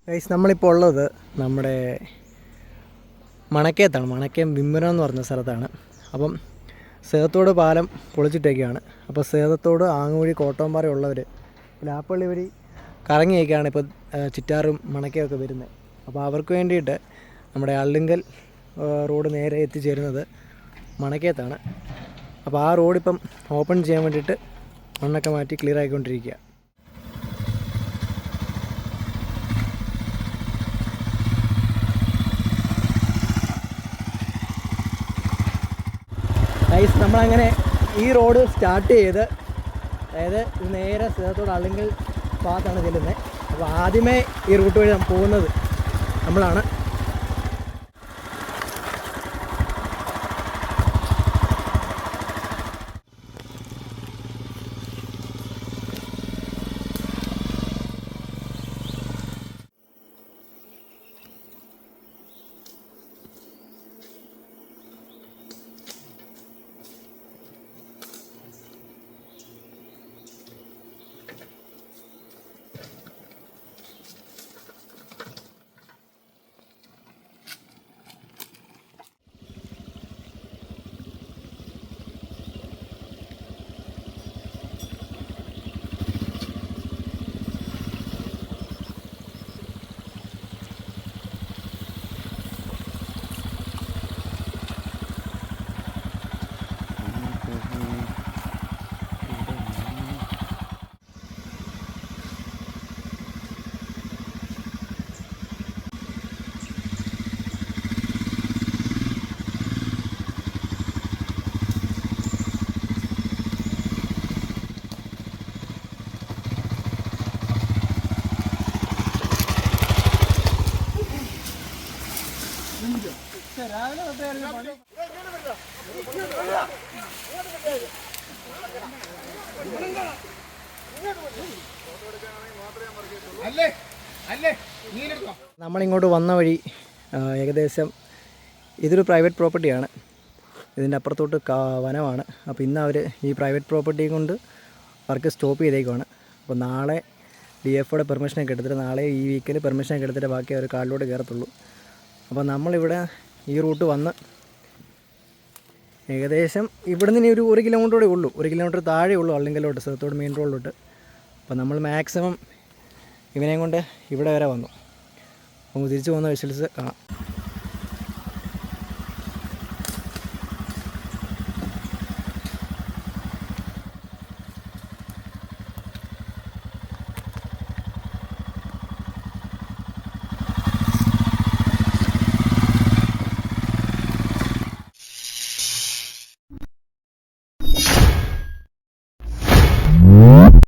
Guys, നമ്മളിപ്പോൾ ഉള്ളത് നമ്മുടെ മണക്കയത്താണ്. മണക്കയം വിമ്മനം എന്ന് പറഞ്ഞ സ്ഥലത്താണ്. അപ്പം സേതത്തോട് പാലം പൊളിച്ചിട്ടേക്കാണ്. അപ്പോൾ സേതത്തോട് ആങ്ങുവഴി കോട്ടോമ്പാറ ഉള്ളവർ ലാപ്പള്ളി വഴി കറങ്ങിയൊക്കെയാണ് ഇപ്പോൾ ചിറ്റാറും മണക്കയൊക്കെ വരുന്നത്. അപ്പോൾ അവർക്ക് വേണ്ടിയിട്ട് നമ്മുടെ അള്ളിങ്കൽ റോഡ് നേരെ എത്തിച്ചേരുന്നത് മണക്കയത്താണ്. അപ്പോൾ ആ റോഡിപ്പം ഓപ്പൺ ചെയ്യാൻ വേണ്ടിയിട്ട് മണ്ണൊക്കെ മാറ്റി ക്ലിയർ ആയിക്കൊണ്ടിരിക്കുക. ഗൈസ്, നമ്മളങ്ങനെ ഈ റോഡ് സ്റ്റാർട്ട് ചെയ്ത്, അതായത് ഇത് നേരെ സേതത്തോട് അള്ളിങ്കൽ ഭാഗത്താണ് ചെല്ലുന്നത്. അപ്പോൾ ആദ്യമേ ഈ റൂട്ട് വഴി പോകുന്നത് നമ്മളാണ്. നമ്മളിങ്ങോട്ട് വന്ന വഴി ഏകദേശം ഇതൊരു പ്രൈവറ്റ് പ്രോപ്പർട്ടിയാണ്. ഇതിൻ്റെ അപ്പുറത്തോട്ട് വനമാണ്. അപ്പോൾ ഇന്ന് അവർ ഈ പ്രൈവറ്റ് പ്രോപ്പർട്ടി കൊണ്ട് വർക്ക് സ്റ്റോപ്പ് ചെയ്തേക്കുവാണ്. അപ്പോൾ നാളെ DFOയുടെ പെർമിഷനൊക്കെ എടുത്തിട്ട്, നാളെ ഈ വീക്കിൽ പെർമിഷനൊക്കെ എടുത്തിട്ട് ബാക്കി അവർ കാലിലോട്ട് കയറത്തുള്ളൂ. അപ്പോൾ നമ്മളിവിടെ ഈ റൂട്ട് വന്ന് ഏകദേശം ഇവിടെ നിന്ന് ഒരു 1 കിലോമീറ്ററോടെ ഉള്ളൂ, 1 കിലോമീറ്റർ താഴെ ഉള്ളൂ അള്ളിങ്കലോട്ട്, സേതത്തോട് മെയിൻ റോഡിലോട്ട്. അപ്പോൾ നമ്മൾ മാക്സിമം ഇവനെയും കൊണ്ട് ഇവിടെ വരെ വന്നു. നമുക്ക് തിരിച്ചു പോകുന്ന വിഷ്വൽസ് കാണാം.